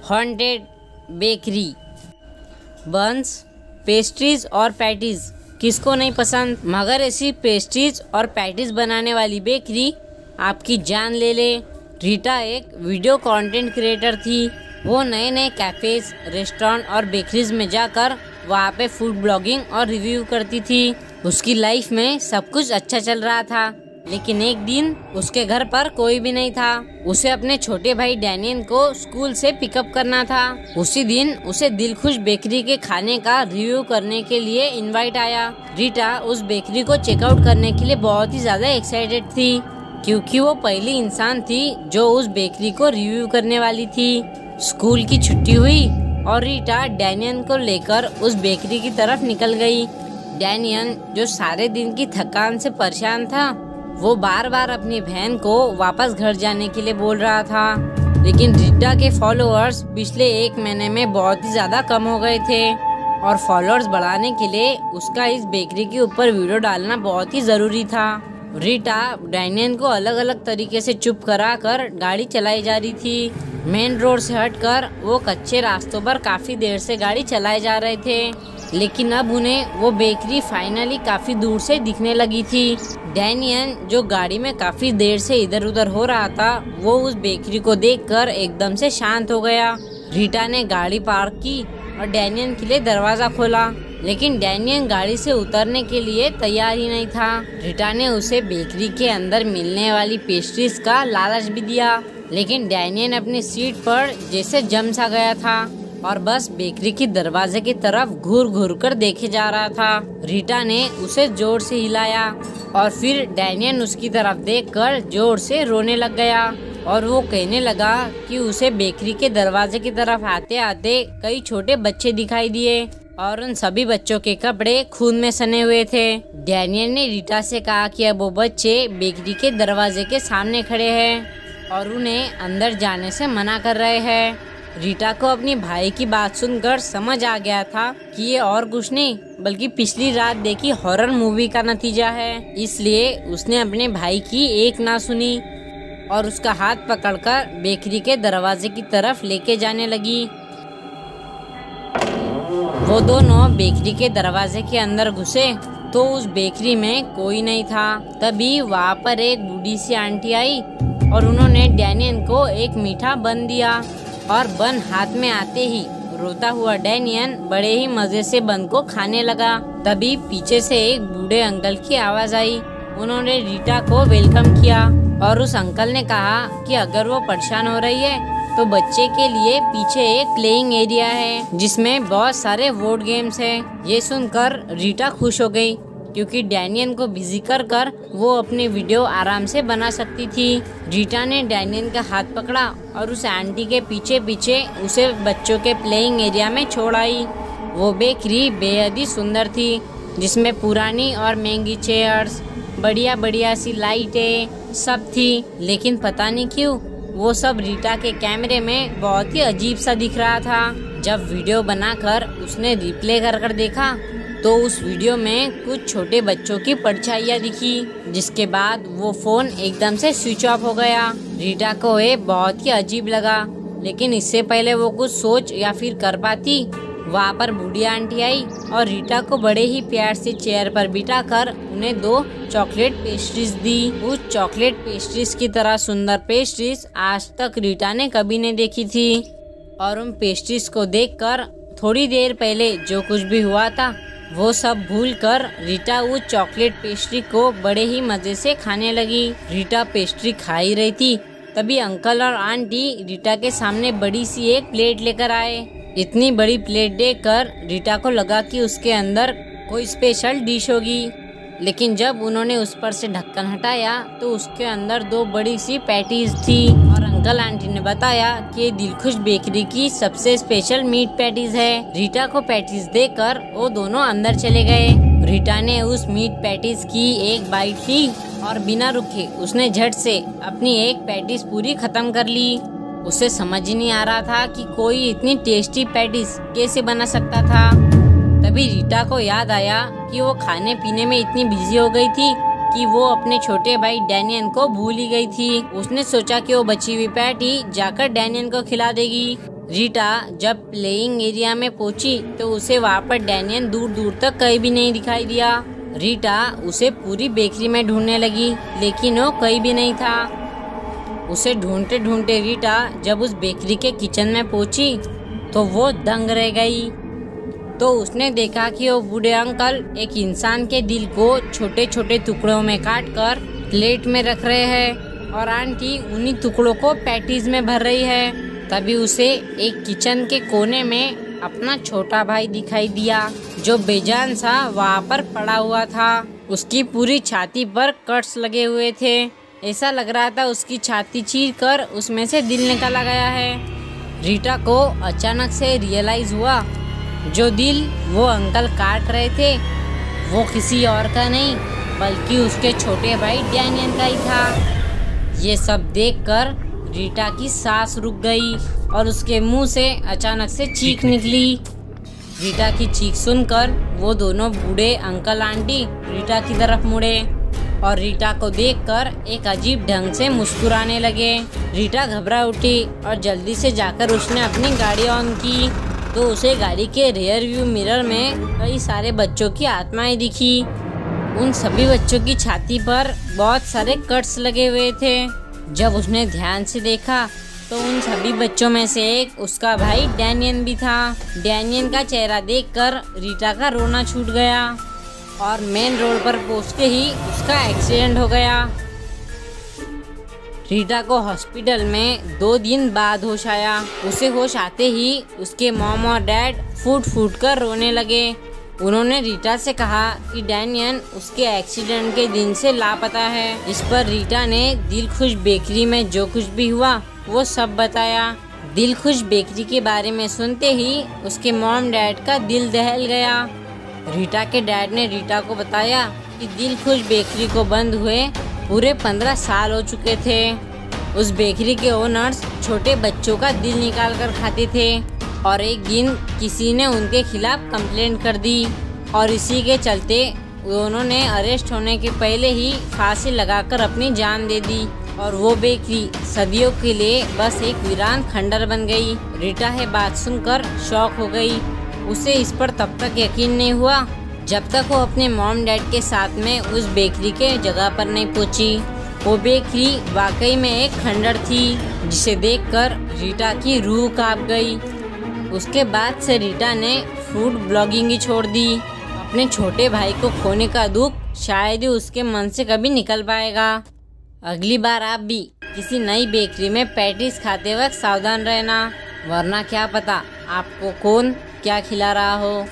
Haunted bakery. Buns, pastries और patties किसको नहीं पसंद, मगर ऐसी पेस्ट्रीज और पैटीज बनाने वाली बेकरी आपकी जान ले ले। रीटा एक वीडियो कंटेंट क्रिएटर थी। वो नए नए कैफ़ेज़, रेस्टोरेंट और बेकरीज में जाकर वहाँ पे फूड ब्लॉगिंग और रिव्यू करती थी। उसकी लाइफ में सब कुछ अच्छा चल रहा था, लेकिन एक दिन उसके घर पर कोई भी नहीं था। उसे अपने छोटे भाई डैनियल को स्कूल से पिकअप करना था। उसी दिन उसे दिलखुश बेकरी के खाने का रिव्यू करने के लिए इनवाइट आया। रीटा उस बेकरी को चेकआउट करने के लिए बहुत ही ज्यादा एक्साइटेड थी, क्योंकि वो पहली इंसान थी जो उस बेकरी को रिव्यू करने वाली थी। स्कूल की छुट्टी हुई और रीटा डैनियल को लेकर उस बेकरी की तरफ निकल गई। डैनियल, जो सारे दिन की थकान से परेशान था, वो बार बार अपनी बहन को वापस घर जाने के लिए बोल रहा था। लेकिन रीटा के फॉलोअर्स पिछले 1 महीने में बहुत ही ज्यादा कम हो गए थे और फॉलोअर्स बढ़ाने के लिए उसका इस बेकरी के ऊपर वीडियो डालना बहुत ही जरूरी था। रीटा डैनियल को अलग अलग तरीके से चुप करा कर गाड़ी चलाई जा रही थी। मेन रोड से हटकर वो कच्चे रास्तों पर काफी देर से गाड़ी चलाए जा रहे थे, लेकिन अब उन्हें वो बेकरी फाइनली काफी दूर से दिखने लगी थी। डैनियल, जो गाड़ी में काफी देर से इधर उधर हो रहा था, वो उस बेकरी को देखकर एकदम से शांत हो गया। रीटा ने गाड़ी पार्क की और डैनियल के लिए दरवाजा खोला, लेकिन डैनियल गाड़ी से उतरने के लिए तैयार ही नहीं था। रीटा ने उसे बेकरी के अंदर मिलने वाली पेस्ट्रीज का लालच भी दिया, लेकिन डैनियल अपनी सीट पर जैसे जम सा गया था और बस बेकरी की दरवाजे की तरफ घूर घूर कर देखे जा रहा था। रीटा ने उसे जोर से हिलाया और फिर डैनियल उसकी तरफ देखकर जोर से रोने लग गया और वो कहने लगा कि उसे बेकरी के दरवाजे की तरफ आते आते कई छोटे बच्चे दिखाई दिए और उन सभी बच्चों के कपड़े खून में सने हुए थे। डैनियल ने रीटा से कहा कि अब वो बच्चे बेकरी के दरवाजे के सामने खड़े हैं और उन्हें अंदर जाने से मना कर रहे हैं। रीटा को अपनी भाई की बात सुनकर समझ आ गया था कि ये और कुछ नहीं बल्कि पिछली रात देखी हॉरर मूवी का नतीजा है। इसलिए उसने अपने भाई की एक ना सुनी और उसका हाथ पकड़कर बेकरी के दरवाजे की तरफ लेके जाने लगी। वो दोनों बेकरी के दरवाजे के अंदर घुसे तो उस बेकरी में कोई नहीं था। तभी वहाँ पर एक बूढ़ी सी आंटी आई और उन्होंने डैनियल को एक मीठा बन दिया और बन हाथ में आते ही रोता हुआ डैनियल बड़े ही मजे से बन को खाने लगा। तभी पीछे से एक बूढ़े अंकल की आवाज आई। उन्होंने रीटा को वेलकम किया और उस अंकल ने कहा कि अगर वो परेशान हो रही है तो बच्चे के लिए पीछे एक प्लेइंग एरिया है जिसमें बहुत सारे बोर्ड गेम्स हैं। ये सुनकर रीटा खुश हो गई, क्योंकि डैनियल को बिजी कर कर वो अपनी वीडियो आराम से बना सकती थी। रीटा ने डैनियल का हाथ पकड़ा और उस आंटी के पीछे पीछे उसे बच्चों के प्लेइंग एरिया में छोड़ आई। वो बेकरी बेहद ही सुंदर थी, जिसमें पुरानी और महंगी चेयर्स, बढ़िया बढ़िया सी लाइटें सब थी, लेकिन पता नहीं क्यों वो सब रीटा के कैमरे में बहुत ही अजीब सा दिख रहा था। जब वीडियो बनाकर उसने रिप्ले कर कर देखा तो उस वीडियो में कुछ छोटे बच्चों की परछाइयाँ दिखी, जिसके बाद वो फोन एकदम से स्विच ऑफ हो गया। रीटा को ये बहुत ही अजीब लगा, लेकिन इससे पहले वो कुछ सोच या फिर कर पाती, वहाँ पर बूढ़ी आंटी आई और रीटा को बड़े ही प्यार से चेयर पर बिठाकर उन्हें 2 चॉकलेट पेस्ट्रीज दी। उस चॉकलेट पेस्ट्रीज की तरह सुंदर पेस्ट्रीज आज तक रीटा ने कभी नहीं देखी थी और उन पेस्ट्रीज को देखकर थोड़ी देर पहले जो कुछ भी हुआ था वो सब भूलकर रीटा उस चॉकलेट पेस्ट्री को बड़े ही मजे से खाने लगी। रीटा पेस्ट्री खा ही रही थी, तभी अंकल और आंटी रीटा के सामने बड़ी सी एक प्लेट लेकर आए। इतनी बड़ी प्लेट देखकर रीटा को लगा कि उसके अंदर कोई स्पेशल डिश होगी, लेकिन जब उन्होंने उस पर से ढक्कन हटाया तो उसके अंदर 2 बड़ी सी पैटीज थी और अंकल आंटी ने बताया कि ये दिलखुश बेकरी की सबसे स्पेशल मीट पैटीज है। रीटा को पैटीज देकर वो दोनों अंदर चले गए। रीटा ने उस मीट पैटीज की एक बाइट ली और बिना रुके उसने झट से अपनी एक पैटीज पूरी खत्म कर ली। उसे समझ ही नहीं आ रहा था कि कोई इतनी टेस्टी पैटीज कैसे बना सकता था। तभी रीटा को याद आया कि वो खाने पीने में इतनी बिजी हो गई थी कि वो अपने छोटे भाई डैनियल को भूल ही गई थी। उसने सोचा कि वो बची हुई पैटी जाकर डैनियल को खिला देगी। रीटा जब प्लेइंग एरिया में पहुंची तो उसे वहाँ पर डैनियल दूर दूर तक कहीं भी नहीं दिखाई दिया। रीटा उसे पूरी बेकरी में ढूंढने लगी, लेकिन वो कहीं भी नहीं था। उसे ढूंढते ढूंढते रीटा जब उस बेकरी के किचन में पहुंची तो वो दंग रह गई। तो उसने देखा कि वो बूढ़े अंकल एक इंसान के दिल को छोटे छोटे टुकड़ों में काटकर प्लेट में रख रहे हैं और आंटी उन्हीं टुकड़ों को पैटीज में भर रही है। तभी उसे एक किचन के कोने में अपना छोटा भाई दिखाई दिया जो बेजान सा वहाँ पर पड़ा हुआ था। उसकी पूरी छाती पर कट्स लगे हुए थे। ऐसा लग रहा था उसकी छाती चीरकर उसमें से दिल निकाला गया है। रीटा को अचानक से रियलाइज हुआ जो दिल वो अंकल काट रहे थे वो किसी और का नहीं बल्कि उसके छोटे भाई डैनियल का ही था। ये सब देखकर रीटा की सांस रुक गई और उसके मुंह से अचानक से चीख निकली। रीटा की चीख सुनकर वो दोनों बूढ़े अंकल आंटी रीटा की तरफ मुड़े और रीटा को देखकर एक अजीब ढंग से मुस्कुराने लगे। रीटा घबरा उठी और जल्दी से जाकर उसने अपनी गाड़ी ऑन की तो उसे गाड़ी के रियर व्यू मिरर में कई सारे बच्चों की आत्माएं दिखी। उन सभी बच्चों की छाती पर बहुत सारे कट्स लगे हुए थे। जब उसने ध्यान से देखा तो उन सभी बच्चों में से एक उसका भाई डैनियल भी था। डैनियल का चेहरा देखकर रीटा का रोना छूट गया और मेन रोड पर पहुंचते ही उसका एक्सीडेंट हो गया। रीटा को हॉस्पिटल में 2 दिन बाद होश आया। उसे होश आते ही उसके मॉम और डैड फूट फूट कर रोने लगे। उन्होंने रीटा से कहा कि डैनियल उसके एक्सीडेंट के दिन से लापता है। इस पर रीटा ने दिलखुश बेकरी में जो कुछ भी हुआ वो सब बताया। दिलखुश बेकरी के बारे में सुनते ही उसके मॉम डैड का दिल दहल गया। रीटा के डैड ने रीटा को बताया कि दिलखुश बेकरी को बंद हुए पूरे 15 साल हो चुके थे। उस बेकरी के ओनर्स छोटे बच्चों का दिल निकाल कर खाते थे और एक दिन किसी ने उनके खिलाफ कंप्लेंट कर दी और इसी के चलते उन्होंने अरेस्ट होने के पहले ही फांसी लगाकर अपनी जान दे दी और वो बेकरी सदियों के लिए बस एक वीरान खंडर बन गई। रीटा ये बात सुनकर शॉक हो गई। उसे इस पर तब तक यकीन नहीं हुआ जब तक वो अपने मॉम डैड के साथ में उस बेकरी के जगह पर नहीं पहुंची। वो बेकरी वाकई में एक खंडर थी जिसे देखकर रीटा की रूह कांप गई। उसके बाद से रीटा ने फूड ब्लॉगिंग ही छोड़ दी। अपने छोटे भाई को खोने का दुख शायद ही उसके मन से कभी निकल पाएगा। अगली बार आप भी किसी नई बेकरी में पैटीज खाते वक्त सावधान रहना, वरना क्या पता आपको कौन क्या खिला रहा हो।